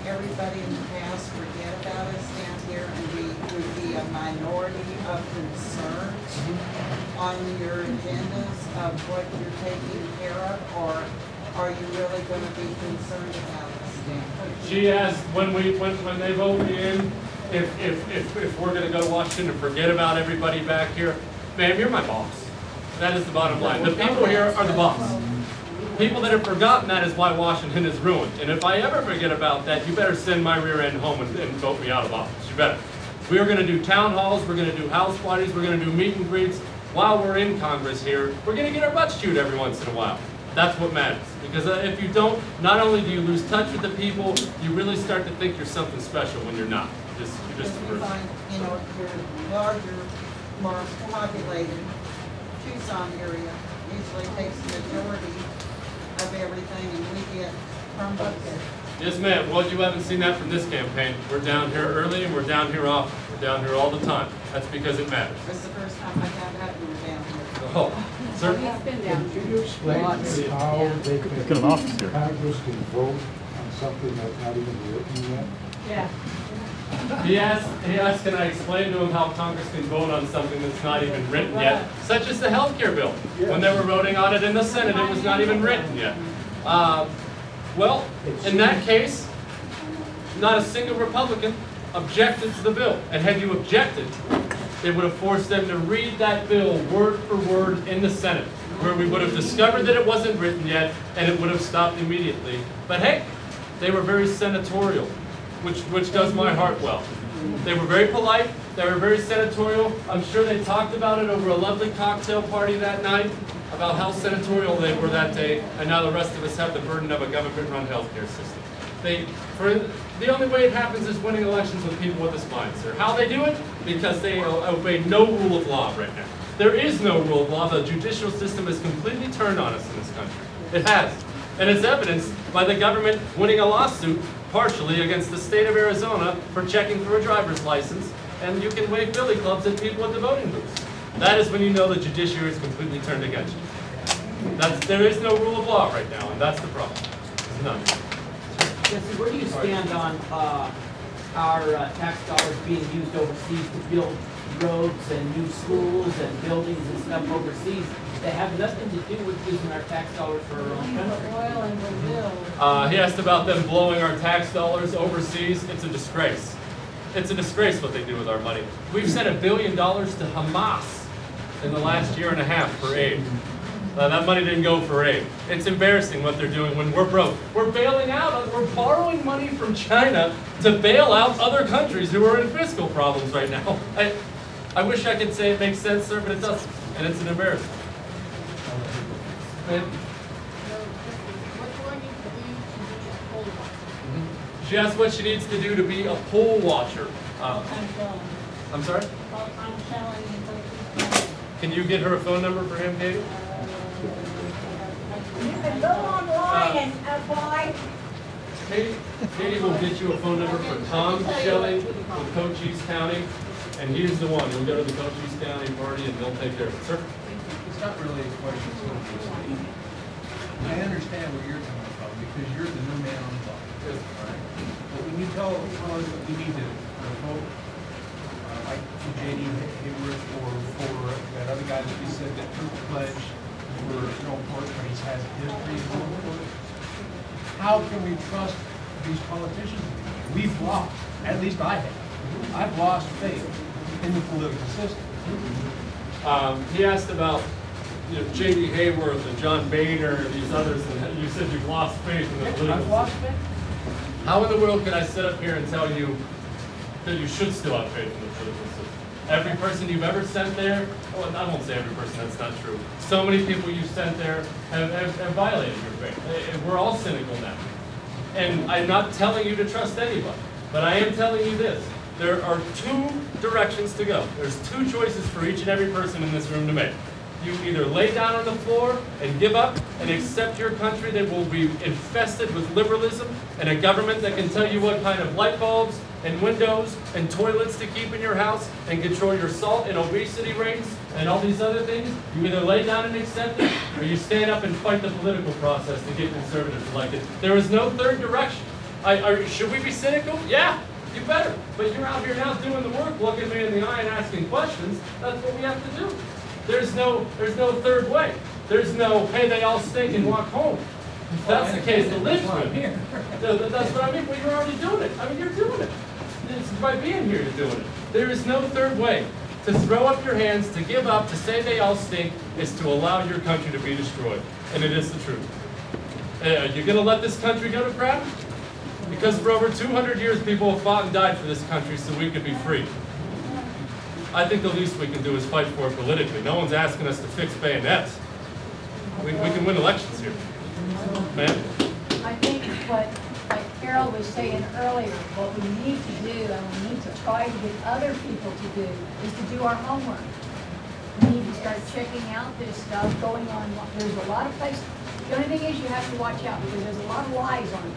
everybody in the past forget about us down here and we would be a minority of concern on your agendas of what you're taking care of, or are you really going to be concerned about us down here? She asked when they vote me in, if we're going to go to Washington and forget about everybody back here. Ma'am, you're my boss. That is the bottom line. The people here are the boss. People that have forgotten that is why Washington is ruined. And if I ever forget about that, you better send my rear end home and vote me out of office. You better. We are going to do town halls, we're going to do house parties, we're going to do meet and greets. While we're in Congress here, we're going to get our butts chewed every once in a while. That's what matters. Because if you don't, not only do you lose touch with the people, you really start to think you're something special when you're not. You're just a person. Find, you know, your larger, more populated Tucson area usually takes the majority of everything, and we get Chromebooks. Yes, ma'am. Well, you haven't seen that from this campaign. We're down here early and we're down here often. We're down here all the time. That's because it matters. This is the first time I found out you were down here. Oh, sir? Can you explain how they can, Congress can vote on something that's not even written yet? Yeah. He asked, can I explain to him how Congress can vote on something that's not even written yet, such as the health care bill. When they were voting on it in the Senate, it was not even written yet. Well, in that case, not a single Republican objected to the bill. And had you objected, it would have forced them to read that bill word for word in the Senate, where we would have discovered that it wasn't written yet, and it would have stopped immediately. But hey, they were very senatorial, which does my heart well. They were very polite, they were very senatorial. I'm sure they talked about it over a lovely cocktail party that night, about how senatorial they were that day, and now the rest of us have the burden of a government-run healthcare system. The only way it happens is winning elections with people with this mindset. How they do it? Because they obey no rule of law right now. There is no rule of law. The judicial system has completely turned on us in this country. It has. And it's evidenced by the government winning a lawsuit partially against the state of Arizona for checking for a driver's license, and you can wave billy clubs at people at the voting booths. That is when you know the judiciary is completely turned against you. There is no rule of law right now, and that's the problem. There's none. Jesse, where do you stand on our tax dollars being used overseas to build roads and new schools and buildings and stuff overseas that have nothing to do with using our tax dollars for our own country? Oil and Brazil. He asked about them blowing our tax dollars overseas. It's a disgrace. It's a disgrace what they do with our money. We've sent $1 billion to Hamas in the last year and a half for aid. That money didn't go for aid. It's embarrassing what they're doing when we're broke. We're bailing out, we're borrowing money from China to bail out other countries who are in fiscal problems right now. I wish I could say it makes sense, sir, but it doesn't. And it's an embarrassment. She asked what she needs to do to be a poll watcher. I'm sorry? Can you get her a phone number for him, Katie? You can go online and apply. Katie will get you a phone number for Tom Shelley with Cochise County, and he's the one. You'll go to the Cochise County party and they'll take care of it. Sir? It's not really a question. I understand where you're coming from because you're the new man on the block. Right? But when you tell us that we need to vote, like J.D. Hayworth or for that other guy that we said that took the pledge for no important when he has history and so forth, how can we trust these politicians? We've lost, at least I have. I've lost faith in the political system. He asked about J.D. Hayworth and John Boehner and these others, and you said you've lost faith in the political system. I've lost faith. How in the world can I sit up here and tell you that you should still have faith in the political system? Every person you've ever sent there, well, I won't say every person, that's not true. So many people you've sent there have violated your faith. We're all cynical now. And I'm not telling you to trust anybody, but I am telling you this. There are two directions to go. There's two choices for each and every person in this room to make. You either lay down on the floor and give up and accept your country that will be infested with liberalism and a government that can tell you what kind of light bulbs and windows and toilets to keep in your house and control your salt and obesity rates and all these other things. You either lay down and accept it, or you stand up and fight the political process to get conservatives elected. There is no third direction. Should we be cynical? Yeah, you better. But you're out here now doing the work, looking me in the eye and asking questions. That's what we have to do. There's no third way. There's no, hey, they all stink and walk home. If that's the case, the linchpin here. That's what I mean. Well, you're already doing it. I mean, you're doing it. It's by being here, you're doing it. There is no third way. To throw up your hands, to give up, to say they all stink, is to allow your country to be destroyed. And it is the truth. Are you going to let this country go to crap? Because for over 200 years, people have fought and died for this country so we could be free. I think the least we can do is fight for it politically. No one's asking us to fix bayonets. We can win elections here. Ma'am? I think what, like Carol was saying earlier, what we need to do, and we need to try to get other people to do, is to do our homework. We need to start checking out this stuff going on. There's a lot of places. The only thing is you have to watch out because there's a lot of lies on it.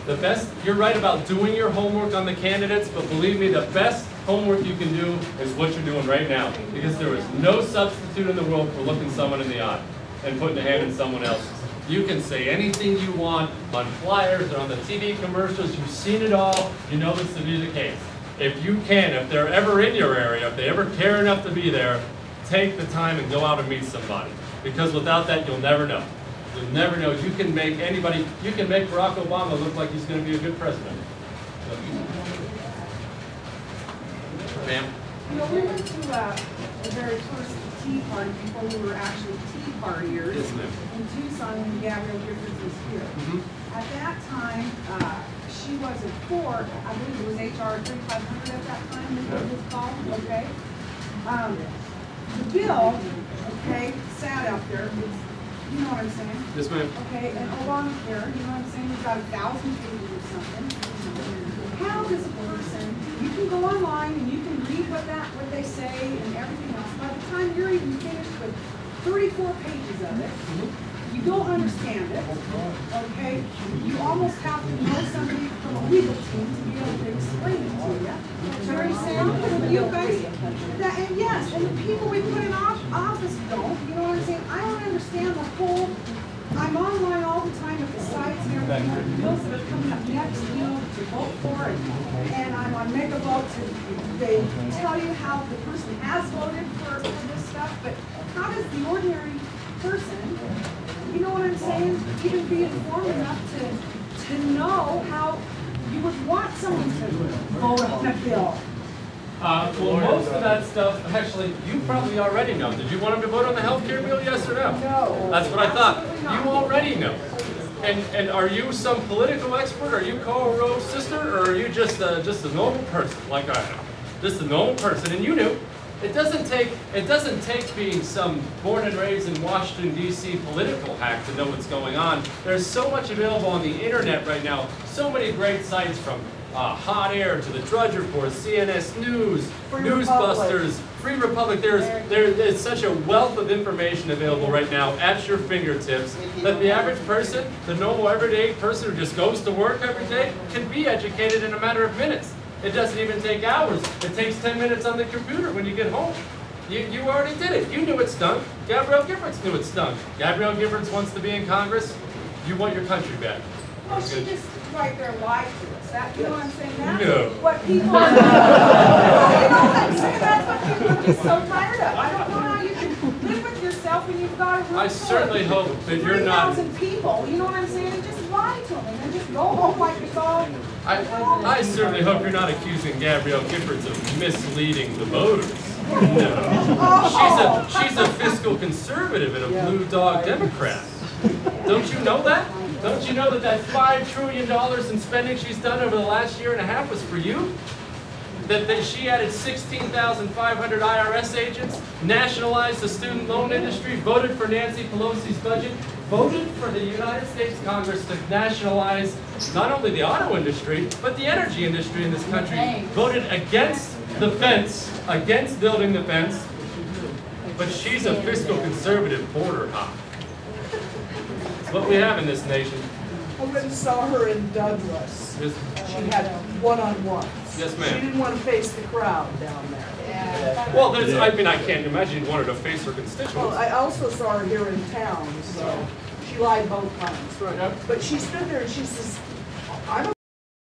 The best, you're right about doing your homework on the candidates, but believe me, the best homework you can do is what you're doing right now. Because there is no substitute in the world for looking someone in the eye and putting a hand in someone else's. You can say anything you want on flyers or on the TV commercials. You've seen it all. You know this to be the case. If you can, if they're ever in your area, if they ever care enough to be there, take the time and go out and meet somebody. Because without that, you'll never know. You'll never know. You can make anybody, you can make Barack Obama look like he's going to be a good president. Ma'am? You know, we went to the very first Tea Party before we were actually Tea Partiers Yes, ma'am. in Tucson when Gabrielle Giffords was here. At that time, she wasn't for, I believe it was HR 3500 at that time, is what it was called, okay? The bill, okay, sat out there, you know what I'm saying? Yes, ma'am. Okay, and along there, you know what I'm saying, we've got 1,000 pages or something. How does a person, you can go online and you can read what they say and everything else. By the time you're even finished with 34 pages of it, you don't understand it, okay? You almost have to know somebody from a legal team to be able to explain it to you. Very simple. You guys, and yes, and the people we put in office don't, you know what I'm saying? I don't understand the whole, I'm online all the time at the sites and everything, the bills that are coming up next, you know, to vote for, and I'm on Mega Vote they tell you how the person has voted for this stuff, but how does the ordinary person, you know what I'm saying, even be informed enough to know how you would want someone to vote on a bill? Well, most of that stuff, actually, you probably already know. Did you want them to vote on the health care bill, yes or no? No. That's what I thought. You already know. And are you some political expert? Are you Karl Rove's sister? Or are you just a normal person like I am? Just a normal person, and you knew. It doesn't take being some born and raised in Washington, D.C. political hack to know what's going on. There's so much available on the internet right now. So many great sites from Hot Air to the Drudge Report, CNS News, Newsbusters, Free Republic. There's such a wealth of information available right now at your fingertips that the average person, the normal everyday person who just goes to work every day, can be educated in a matter of minutes. It doesn't even take hours. It takes 10 minutes on the computer when you get home. You already did it. You knew it stunk. Gabrielle Giffords knew it stunk. Gabrielle Giffords wants to be in Congress. You want your country back. Well, she just right there lied to us. That, you know what I'm saying? That's No. what people you know what I'm saying? That's what people are just so tired of. I don't know how you can live with yourself when you've got a room I certainly full of hope that you're not. 3,000 people, you know what I'm saying? And just lie to them and then just go home like it's all. I certainly hope you're not accusing Gabrielle Giffords of misleading the voters. No. She's a fiscal conservative and a blue dog Democrat. Don't you know that? Don't you know that $5 trillion in spending she's done over the last year and a half was for you? That she added 16,500 IRS agents, nationalized the student loan industry, voted for Nancy Pelosi's budget, voted for the United States Congress to nationalize not only the auto industry, but the energy industry in this country, voted against the fence, against building the fence, but she's a fiscal conservative border hop. It's what we have in this nation. I went and saw her in Douglas. Yes, She had one-on-ones. Yes, ma'am. She didn't want to face the crowd down there. well, I mean, I can't imagine you'd want her to face her constituents. Well, I also saw her here in town, so she lied both times. Right. But she stood there and she says,